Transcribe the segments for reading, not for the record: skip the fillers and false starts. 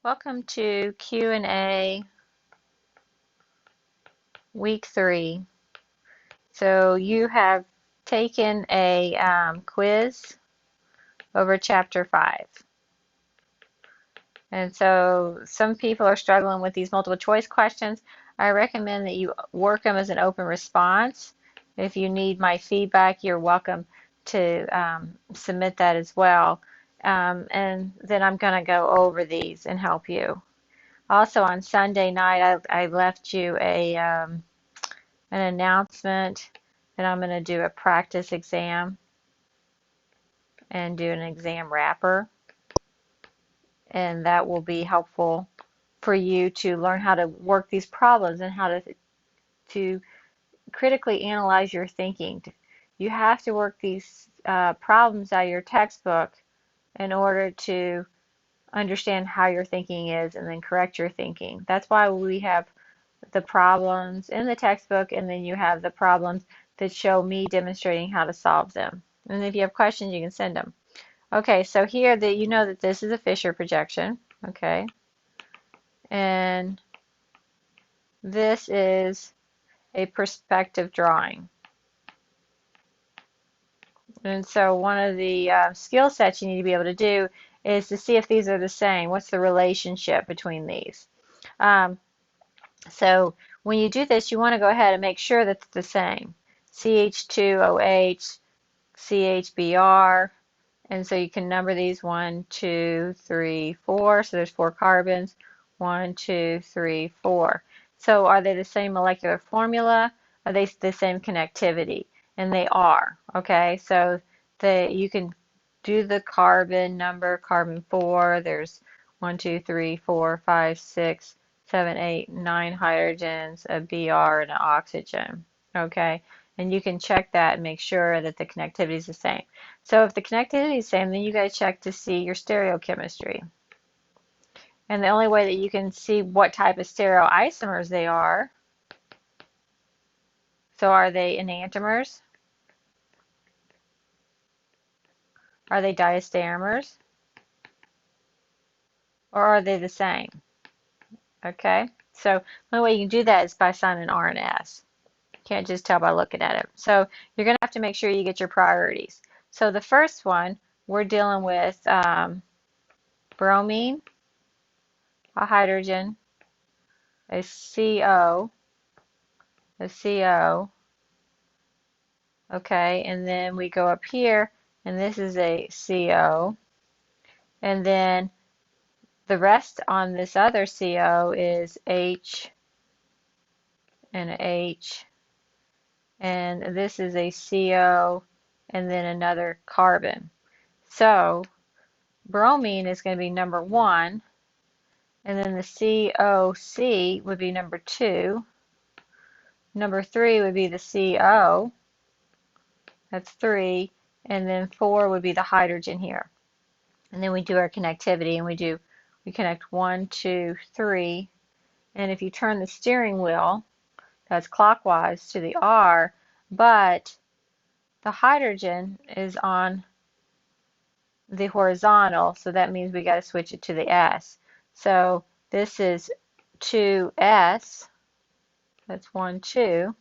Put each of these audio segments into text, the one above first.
Welcome to Q&A week 3. So you have taken a quiz over chapter 5. And so some people are struggling with these multiple choice questions. I recommend that you work them as an open response. If you need my feedback, you're welcome to submit that as well. And then I'm going to go over these and help you. Also on Sunday night, I left you an announcement that I'm going to do a practice exam and do an exam wrapper, and that will be helpful for you to learn how to work these problems and how to critically analyze your thinking. You have to work these problems out of your textbook in order to understand how your thinking is and then correct your thinking. That's why we have the problems in the textbook, and then you have the problems that show me demonstrating how to solve them. And if you have questions, you can send them. Okay, so here that you know that this is a Fisher projection, okay, and this is a perspective drawing. And so one of the skill sets you need to be able to do is to see if these are the same. What's the relationship between these? So when you do this, you want to go ahead and make sure that it's the same. CH2OH, CHBr, and so you can number these 1, 2, 3, 4. So there's 4 carbons. 1, 2, 3, 4. So are they the same molecular formula? Are they the same connectivity? And they are. Okay, so you can do the carbon number, carbon 4. There's 1, 2, 3, 4, 5, 6, 7, 8, 9 hydrogens, a Br, and an oxygen. Okay, and you can check that and make sure that the connectivity is the same. So if the connectivity is the same, then you got to check to see your stereochemistry. And the only way that you can see what type of stereoisomers they are, so are they enantiomers? Are they diastereomers? Or are they the same? Okay, so the only way you can do that is by signing R and S. You can't just tell by looking at it. So you're going to have to make sure you get your priorities. So the first one, we're dealing with bromine, a hydrogen, a CO, a CO, okay, and then we go up here, and this is a CO, and then the rest on this other CO is H and a H, and this is a CO, and then another carbon. So bromine is going to be number 1, and then the COC would be number 2. Number 3 would be the CO, that's 3, and then 4 would be the hydrogen here. And then we do our connectivity, and we connect 1, 2, 3, and if you turn the steering wheel, that's clockwise to the R, but the hydrogen is on the horizontal, so that means we got to switch it to the S. So this is 2S, that's 1, 2,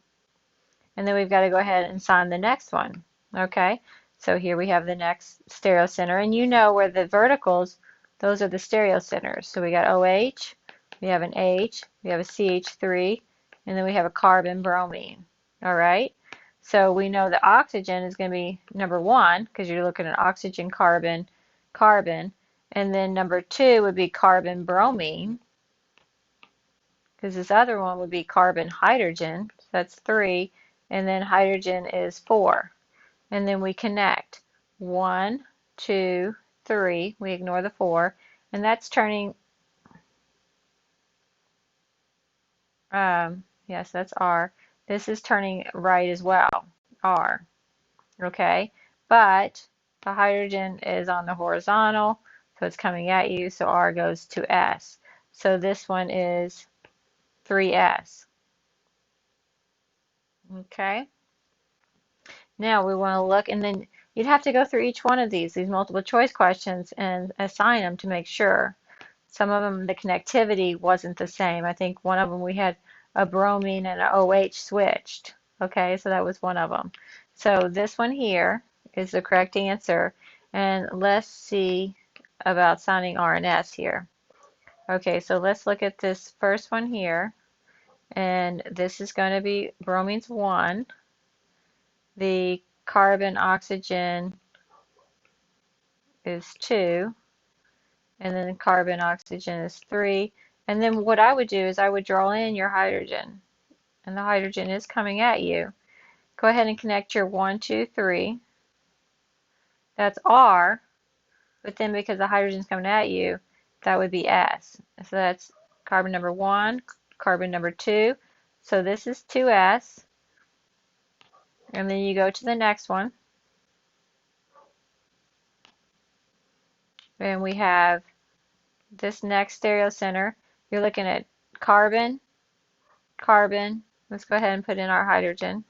and then we've got to go ahead and sign the next one. Okay, so here we have the next stereocenter, and you know where the verticals, those are the stereocenters. So we got OH, we have an H, we have a CH3, and then we have a carbon bromine. All right, so we know the oxygen is going to be number 1 because you're looking at oxygen, carbon, carbon, and then number 2 would be carbon bromine because this other one would be carbon hydrogen, so that's 3, and then hydrogen is 4. And then we connect 1, 2, 3, we ignore the 4, and that's turning, yes, that's R. This is turning right as well, R, okay? But the hydrogen is on the horizontal, so it's coming at you, so R goes to S. So this one is 3S, okay? Now we want to look, and then you'd have to go through each one of these multiple choice questions and assign them to make sure. some of them, the connectivity wasn't the same. I think one of them we had a bromine and an OH switched. Okay, so that was one of them. So this one here is the correct answer. And let's see about signing R and S here. Okay, so let's look at this first one here. And this is going to be bromine's 1. The carbon oxygen is 2. And then carbon oxygen is 3. And then what I would do is I would draw in your hydrogen. And the hydrogen is coming at you. Go ahead and connect your 1, 2, 3. That's R. But then because the hydrogen is coming at you, that would be S. So that's carbon number 1, carbon number 2. So this is 2S. And then you go to the next one. And we have this next stereocenter. You're looking at carbon, carbon. Let's go ahead and put in our hydrogen.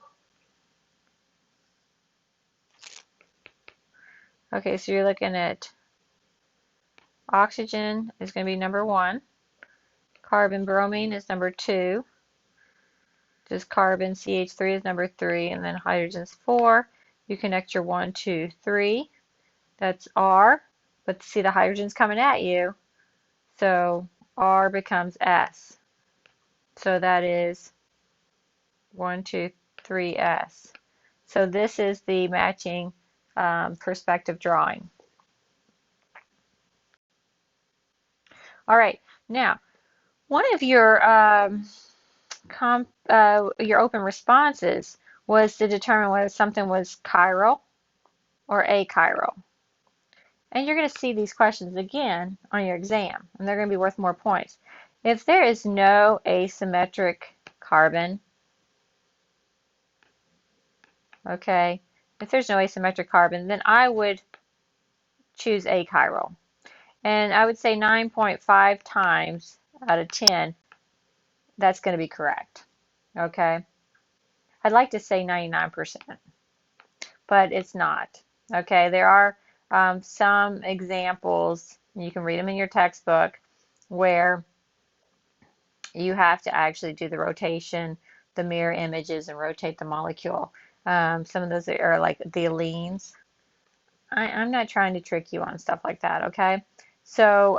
Okay, so you're looking at oxygen is going to be number 1. Carbon bromine is number 2. Just carbon CH3 is number 3. And then hydrogen's 4. You connect your 1, 2, 3. That's R. But see, the hydrogen's coming at you. So R becomes S. So that is 1, 2, 3, S. So this is the matching perspective drawing. All right, now one of your open responses was to determine whether something was chiral or achiral. And you're going to see these questions again on your exam, and they're going to be worth more points. If there is no asymmetric carbon, okay, if there's no asymmetric carbon, then I would choose achiral. And I would say 9.5 times out of 10, that's going to be correct. Okay. I'd like to say 99%, but it's not. Okay. There are some examples, you can read them in your textbook, where you have to actually do the rotation, the mirror images, and rotate the molecule. Some of those are like the allenes. I'm not trying to trick you on stuff like that, okay? So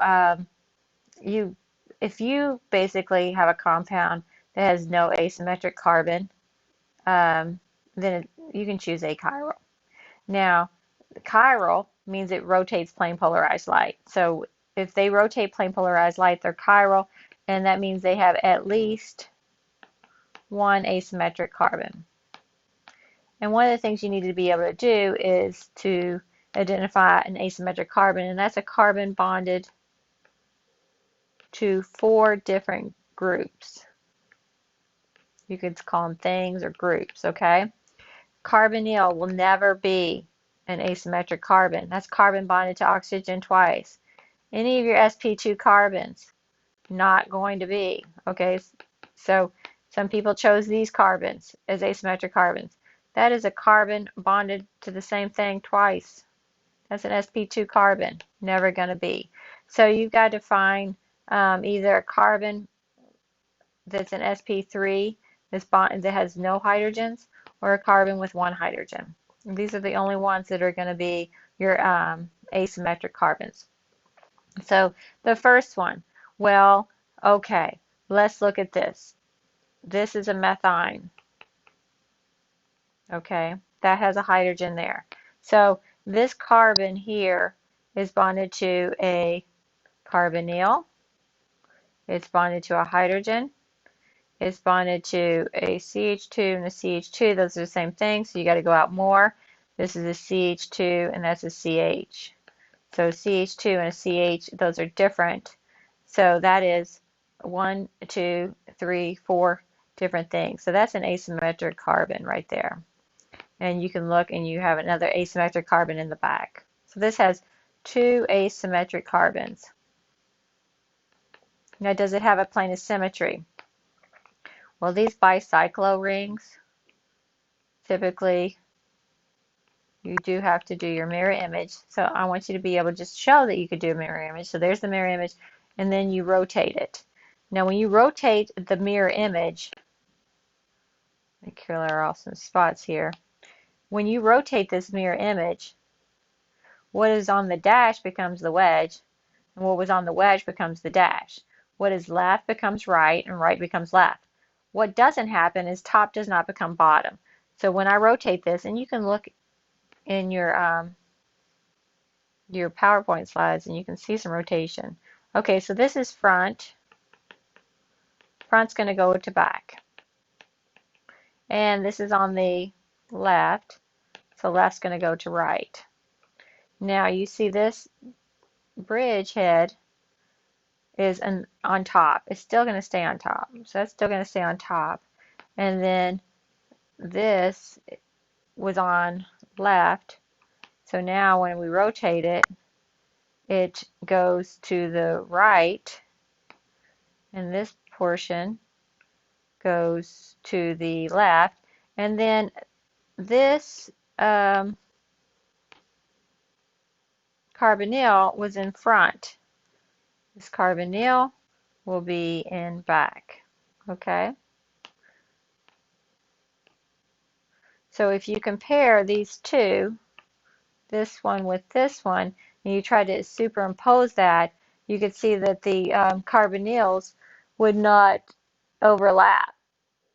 if you basically have a compound that has no asymmetric carbon, then you can choose achiral. Now, chiral means it rotates plane polarized light. So if they rotate plane polarized light, they're chiral, and that means they have at least one asymmetric carbon. And one of the things you need to be able to do is to identify an asymmetric carbon, and that's a carbon bonded to 4 different groups. You could call them things or groups, okay? Carbonyl will never be an asymmetric carbon. That's carbon bonded to oxygen twice. Any of your sp2 carbons, not going to be, okay? So some people chose these carbons as asymmetric carbons. That is a carbon bonded to the same thing twice. That's an sp2 carbon, never going to be. So you've got to find either a carbon that's an sp3 that has no hydrogens, or a carbon with 1 hydrogen. These are the only ones that are going to be your asymmetric carbons. So the first one, well, okay, let's look at this. This is a methine. Okay, that has a hydrogen there. So this carbon here is bonded to a carbonyl. It's bonded to a hydrogen. It's bonded to a CH2 and a CH2. Those are the same thing, so you got to go out more. This is a CH2 and that's a CH. So CH2 and a CH, those are different. So that is 1, 2, 3, 4 different things. So that's an asymmetric carbon right there. And you can look and you have another asymmetric carbon in the back. So this has 2 asymmetric carbons. Now, does it have a plane of symmetry? Well, these bicyclo rings, typically you do have to do your mirror image. So I want you to be able to just show that you could do a mirror image. So there's the mirror image. and then you rotate it. Now when you rotate the mirror image, let me clear off some spots here. When you rotate this mirror image, what is on the dash becomes the wedge, and what was on the wedge becomes the dash. What is left becomes right, and right becomes left. What doesn't happen is top does not become bottom. So when I rotate this, and you can look in your PowerPoint slides and you can see some rotation. Okay, so this is front. Front's going to go to back. And this is on the left, so left's going to go to right. Now you see this bridge head is on top. It's still going to stay on top. So that's still going to stay on top. And then this was on left. So now when we rotate it, it goes to the right. And this portion goes to the left. And then this carbonyl was in front. This carbonyl will be in back. Okay? So if you compare these two, this one with this one, and you try to superimpose that, you could see that the carbonyls would not overlap.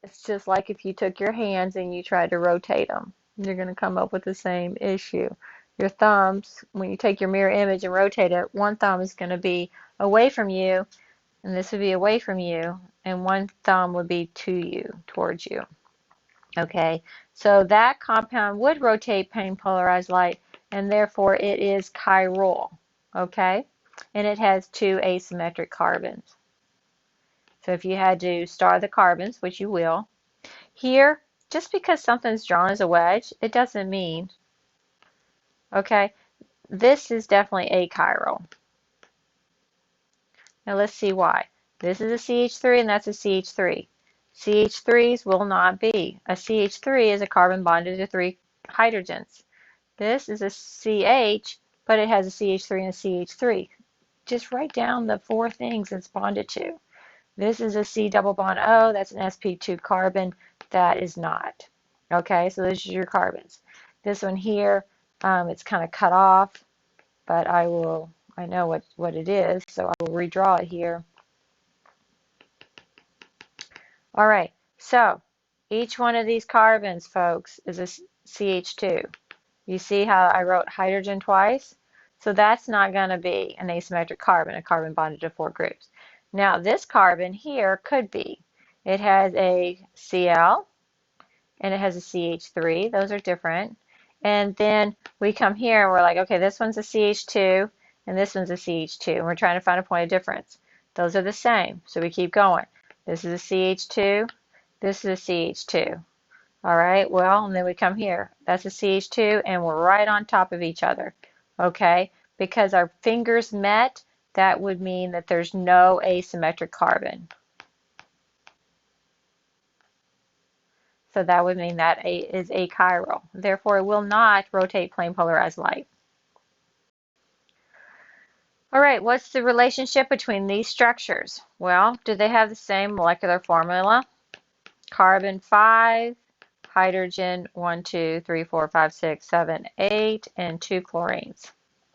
It's just like if you took your hands and you tried to rotate them. You're going to come up with the same issue. Your thumbs, when you take your mirror image and rotate it, one thumb is going to be away from you, and this would be away from you, and one thumb would be to you, towards you. Okay, so that compound would rotate plane polarized light, and therefore it is chiral. Okay, and it has two asymmetric carbons. So if you had to star the carbons, which you will, here, just because something's drawn as a wedge, it doesn't mean, okay, this is definitely achiral. Now let's see why. This is a CH3 and that's a CH3. CH3s will not be. A CH3 is a carbon bonded to 3 hydrogens. This is a CH, but it has a CH3 and a CH3. Just write down the 4 things it's bonded to. This is a C double bond O, that's an sp2 carbon, that is not. Okay, so this is your carbons. This one here, it's kind of cut off, but I know what it is, so I will redraw it here. All right, so each one of these carbons, folks, is a CH2. You see how I wrote hydrogen twice? So that's not going to be an asymmetric carbon, a carbon bonded to 4 groups. Now this carbon here could be. It has a Cl and it has a CH3. Those are different. And then we come here and we're like, okay, this one's a CH2 and this one's a CH2. And we're trying to find a point of difference. Those are the same. So we keep going. This is a CH2. This is a CH2. All right, well, and then we come here. That's a CH2 and we're right on top of each other. Okay, because our fingers met, that would mean that there's no asymmetric carbon. So that would mean that is achiral. Therefore, it will not rotate plane polarized light. All right, what's the relationship between these structures? Well, do they have the same molecular formula? Carbon 5, hydrogen 1, 2, 3, 4, 5, 6, 7, 8, and 2 chlorines.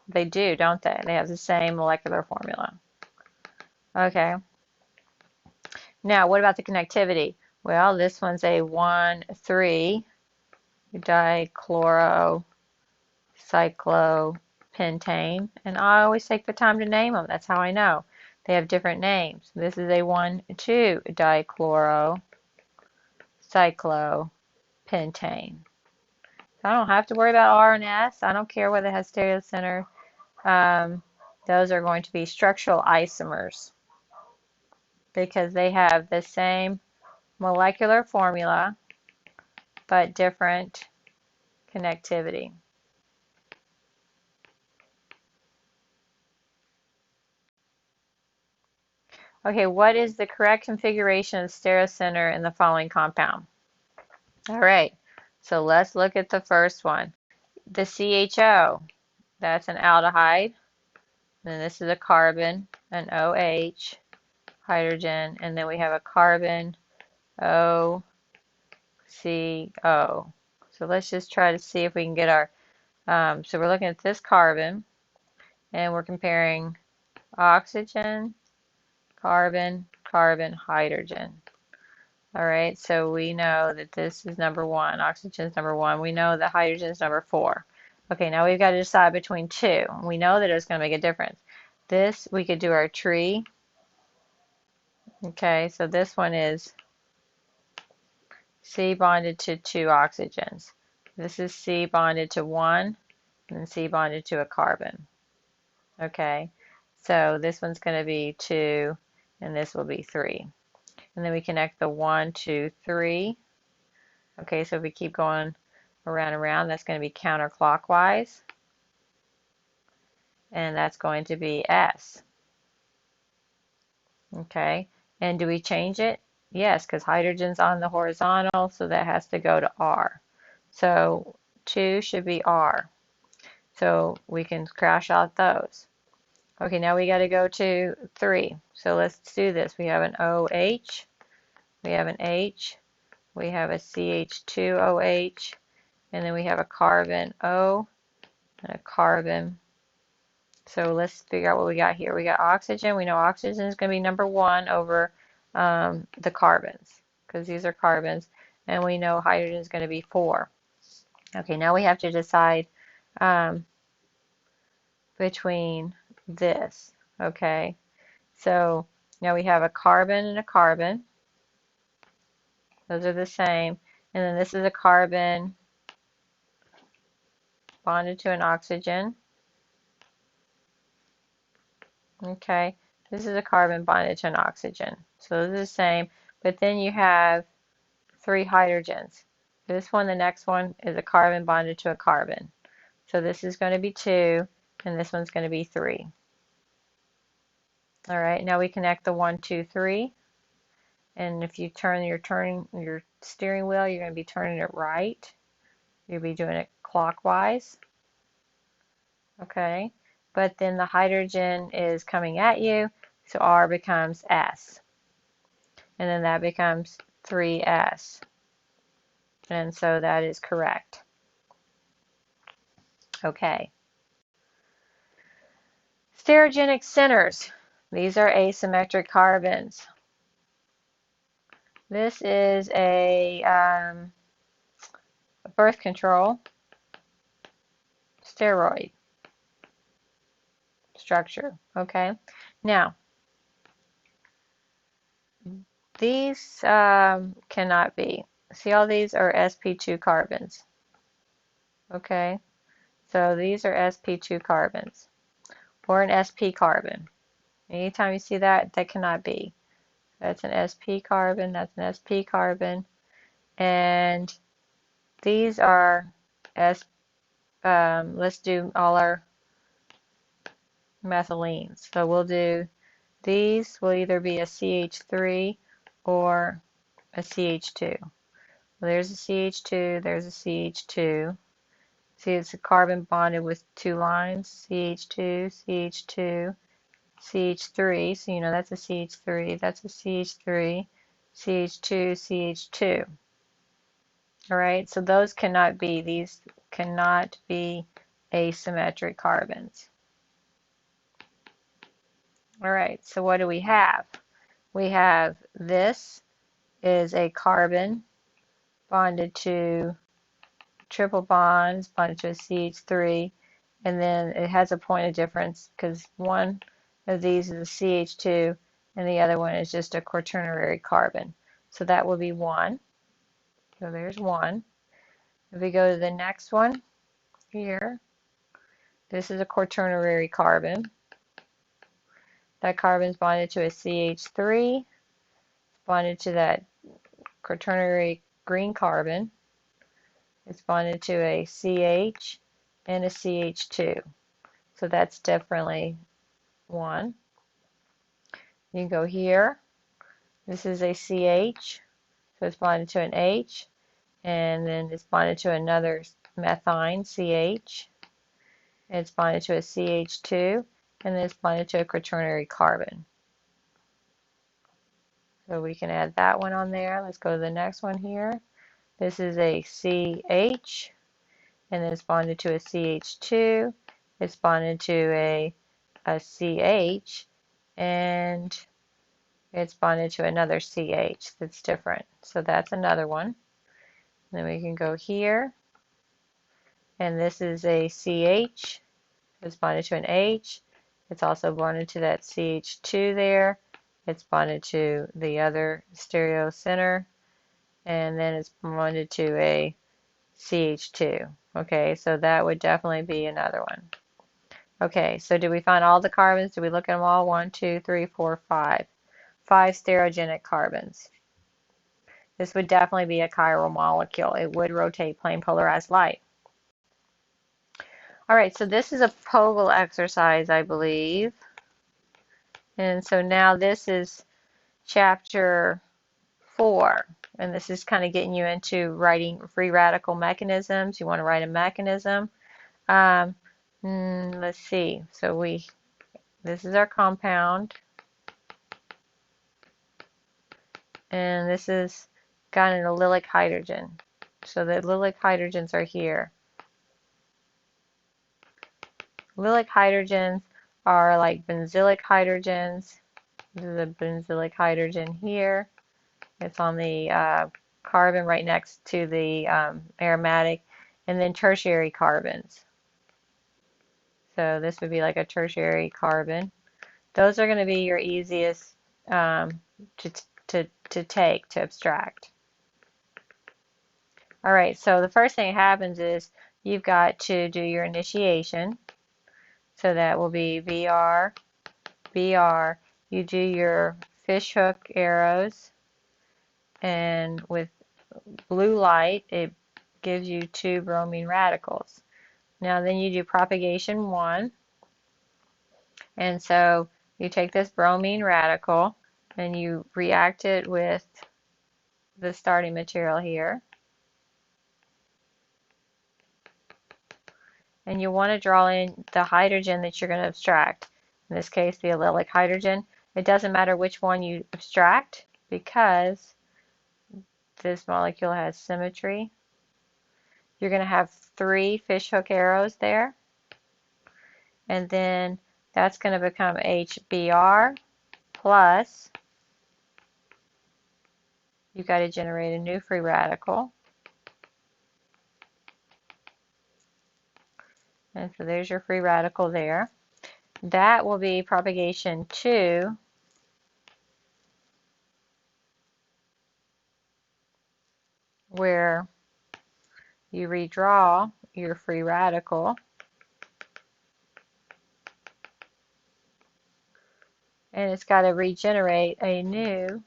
They do, don't they? They have the same molecular formula. Okay. Now, what about the connectivity? Well, this one's a 1,3 dichlorocyclopentane, and I always take the time to name them. That's how I know. They have different names. This is a 1,2 dichlorocyclopentane. I don't have to worry about R and S. I don't care whether it has stereocenter. Those are going to be structural isomers because they have the same molecular formula but different connectivity. Okay, what is the correct configuration of stereocenter in the following compound? All right, so let's look at the first one. The CHO, that's an aldehyde. Then this is a carbon. an OH hydrogen, and then we have a carbon OCO. So let's just try to see if we can get our, so we're looking at this carbon, and we're comparing oxygen, carbon, carbon, hydrogen. All right, so we know that this is number 1, oxygen is number 1. We know that hydrogen is number 4. Okay, now we've got to decide between 2. We know that it's going to make a difference. This, we could do our tree. Okay, so this one is C bonded to 2 oxygens. This is C bonded to 1, and C bonded to a carbon. Okay, so this one's going to be 2, and this will be 3. And then we connect the 1, 2, 3. Okay, so if we keep going around and around, that's going to be counterclockwise. And that's going to be S. Okay, and do we change it? Yes, because hydrogen's on the horizontal, so that has to go to R. So 2 should be R. So we can crash out those. Okay, now we got to go to 3. So let's do this. We have an OH, we have an H, we have a CH2OH, and then we have a carbon O and a carbon. So let's figure out what we got here. We got oxygen. We know oxygen is going to be number 1 over the carbons, because these are carbons. And we know hydrogen is going to be 4. Okay, now we have to decide between this. Okay, so now we have a carbon and a carbon. Those are the same. And then this is a carbon bonded to an oxygen. Okay, this is a carbon bonded to an oxygen. So those are the same, but then you have 3 hydrogens. This one, the next one, is a carbon bonded to a carbon. So this is going to be 2, and this one's going to be 3. All right, now we connect the 1, 2, 3. And if you turn your steering wheel, you're going to be turning it right. You'll be doing it clockwise. Okay, but then the hydrogen is coming at you, so R becomes S. And then that becomes 3S. And so that is correct. Okay. Stereogenic centers. These are asymmetric carbons. This is a birth control steroid structure. Okay. Now, these cannot be. See, all these are sp2 carbons. Okay. So these are sp2 carbons, or an sp carbon. Anytime you see that, that cannot be. That's an sp carbon, that's an sp carbon, and these are let's do all our methylenes. So we'll do, these will either be a CH3 or a CH2. Well, there's a CH2, there's a CH2. See, it's a carbon bonded with 2 lines, CH2, CH2, CH3, so you know that's a CH3, that's a CH3, CH2, CH2. All right, so those cannot be, these cannot be asymmetric carbons. All right, so what do we have? We have, this is a carbon bonded to triple bonds, bonded to a CH3, and then it has a point of difference because one of these is a CH2 and the other one is just a quaternary carbon. So that will be 1. So there's 1. If we go to the next one here, this is a quaternary carbon. That carbon is bonded to a CH3, bonded to that quaternary green carbon. It's bonded to a CH and a CH2. So that's definitely 1. You can go here. This is a CH, so it's bonded to an H, and then it's bonded to another methine, CH. It's bonded to a CH2, and then it's bonded to a quaternary carbon. So we can add that one on there. Let's go to the next one here. This is a CH, and then it's bonded to a CH2. It's bonded to a CH, and it's bonded to another CH that's different. So that's another one. Then we can go here, and this is a CH. It's bonded to an H. It's also bonded to that CH2 there. It's bonded to the other stereo center, and then it's bonded to a CH2. Okay, so that would definitely be another one. Okay, so did we find all the carbons? Did we look at them all? 1, 2, 3, 4, 5. 5 stereogenic carbons. This would definitely be a chiral molecule. It would rotate plane polarized light. All right, so this is a POGL exercise, I believe. And so now this is chapter 4. And this is kind of getting you into writing free radical mechanisms. You want to write a mechanism. Let's see. So this is our compound. And this is got an allylic hydrogen. So the allylic hydrogens are here. Allylic hydrogens are like benzylic hydrogens. This is a benzylic hydrogen here. It's on the carbon right next to the aromatic, and then tertiary carbons. So this would be like a tertiary carbon. Those are going to be your easiest to take, to abstract. All right, so the first thing that happens is you've got to do your initiation. So that will be BR, BR. You do your fishhook arrows, and with blue light, it gives you 2 bromine radicals. Now then you do propagation 1, and so you take this bromine radical and you react it with the starting material here. And you want to draw in the hydrogen that you're going to abstract. In this case, the allylic hydrogen. It doesn't matter which one you abstract because this molecule has symmetry. You're going to have 3 fishhook arrows there. And then that's going to become HBr plus, you've got to generate a new free radical. And so there's your free radical there. That will be propagation 2, where you redraw your free radical. And it's got to regenerate a new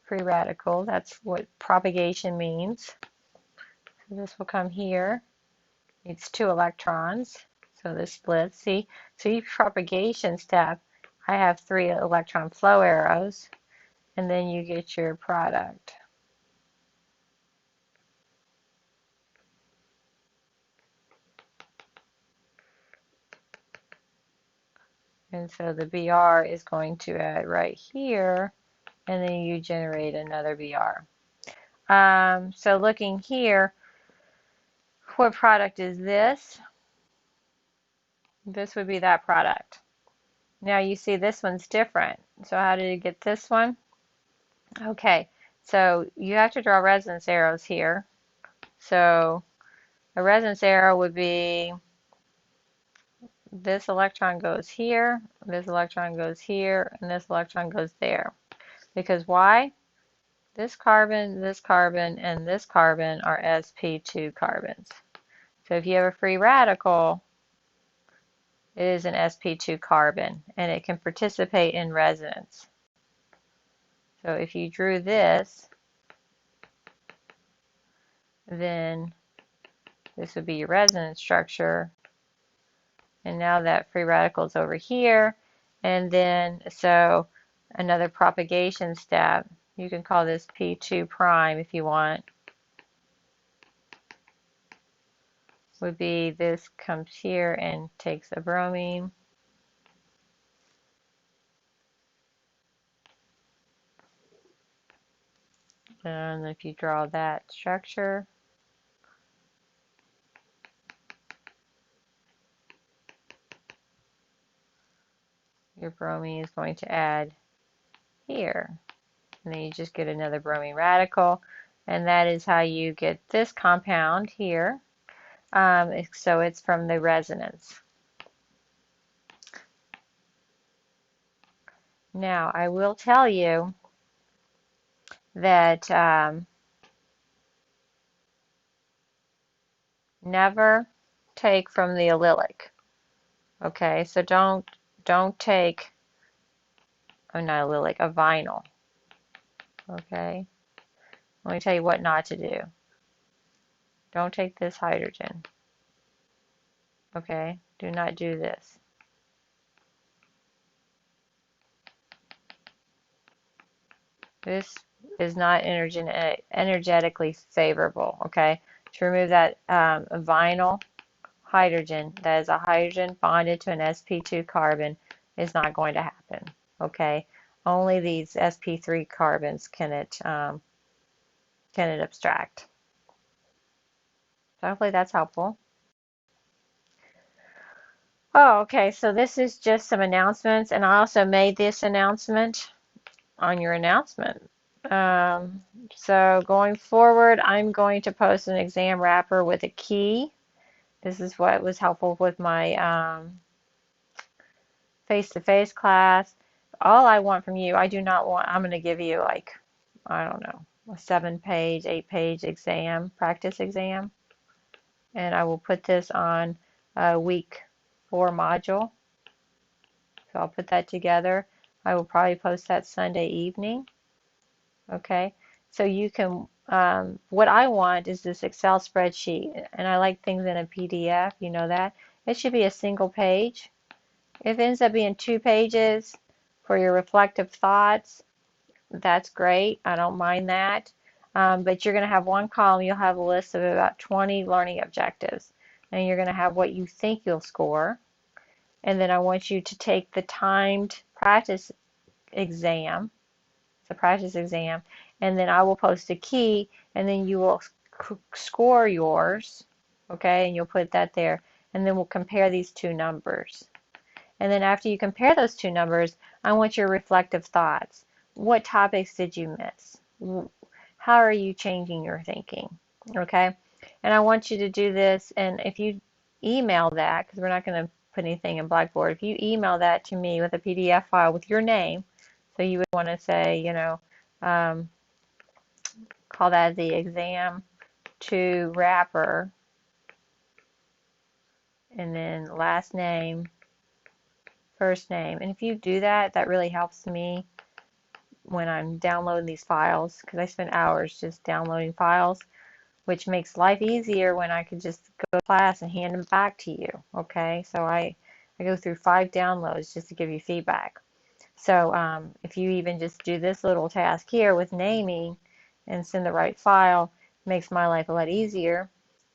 free radical. That's what propagation means. So this will come here. Needs 2 electrons. So this splits. See, so each propagation step, I have 3 electron flow arrows, and then you get your product. And so the BR is going to add right here, and then you generate another BR. So looking here, what product is this? This would be that product. Now you see this one's different. So how did you get this one? Okay, so you have to draw resonance arrows here. So a resonance arrow would be this electron goes here, this electron goes here, and this electron goes there. Because why? This carbon, and this carbon are sp2 carbons. So if you have a free radical, it is an sp2 carbon, and it can participate in resonance. So if you drew this, then this would be your resonance structure. And now that free radical is over here. And then, so another propagation step, you can call this P2 prime if you want, would be this comes here and takes a bromine. And if you draw that structure, your bromine is going to add here. And then you just get another bromine radical. And that is how you get this compound here. So it's from the resonance. Now, I will tell you that never take from the allylic. Okay, so don't take, oh, not allylic, a vinyl. Okay, let me tell you what not to do. Don't take this hydrogen. Okay, do not do this. This is not energetically favorable. Okay, to remove that vinyl hydrogen, that is a hydrogen bonded to an sp2 carbon, is not going to happen. Okay, only these sp3 carbons can it abstract. So hopefully that's helpful. Oh, okay, so this is just some announcements, and I also made this announcement on your announcement. So going forward, I'm going to post an exam wrapper with a key. This is what was helpful with my face-to-face class. All I want from you, I do not want, I'm going to give you like, I don't know, a 7-page, 8-page exam, practice exam. And I will put this on week 4 module. So I'll put that together. I will probably post that Sunday evening. Okay, so you can, what I want is this Excel spreadsheet, and I like things in a PDF, you know that. It should be a single page. If it ends up being 2 pages for your reflective thoughts, that's great. I don't mind that. But you're going to have one column, you'll have a list of about 20 learning objectives. And you're going to have what you think you'll score. And then I want you to take the timed practice exam, the practice exam, and then I will post a key, and then you will score yours, okay, and you'll put that there, and then we'll compare these two numbers. And then after you compare those two numbers, I want your reflective thoughts. What topics did you miss? How are you changing your thinking? Okay? And I want you to do this, and if you email that, because we're not going to put anything in Blackboard, if you email that to me with a PDF file with your name, so you would want to say, you know, call that the exam to wrapper, and then last name, first name. And if you do that, that really helps me when I'm downloading these files, because I spend hours just downloading files, which makes life easier when I could just go to class and hand them back to you. Okay, so I go through 5 downloads just to give you feedback. So if you even just do this little task here with naming and send the right file, it makes my life a lot easier.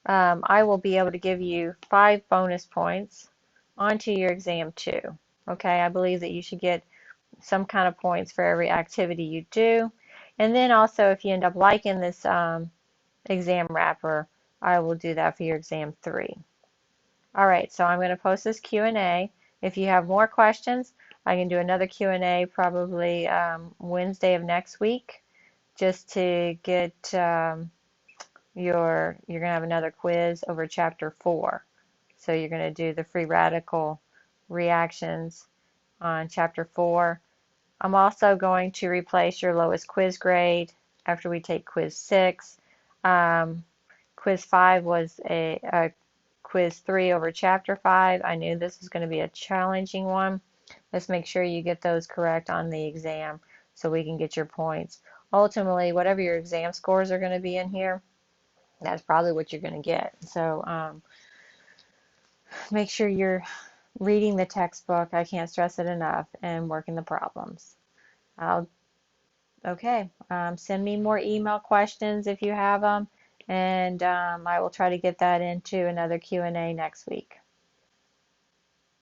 I will be able to give you 5 bonus points onto your exam too. Okay, I believe that you should get some kind of points for every activity you do. And then also, if you end up liking this exam wrapper, I will do that for your exam 3. All right, so I'm going to post this Q&A. If you have more questions, I can do another Q&A probably Wednesday of next week, just to get you're going to have another quiz over chapter 4. So you're going to do the free radical reactions on chapter 4. I'm also going to replace your lowest quiz grade after we take quiz 6. Quiz 5 was a quiz 3 over chapter 5. I knew this was going to be a challenging one. Let's make sure you get those correct on the exam so we can get your points. Ultimately, whatever your exam scores are going to be in here, that's probably what you're going to get. So make sure you're reading the textbook, I can't stress it enough, and working the problems. Okay, send me more email questions if you have them, and I will try to get that into another Q&A next week.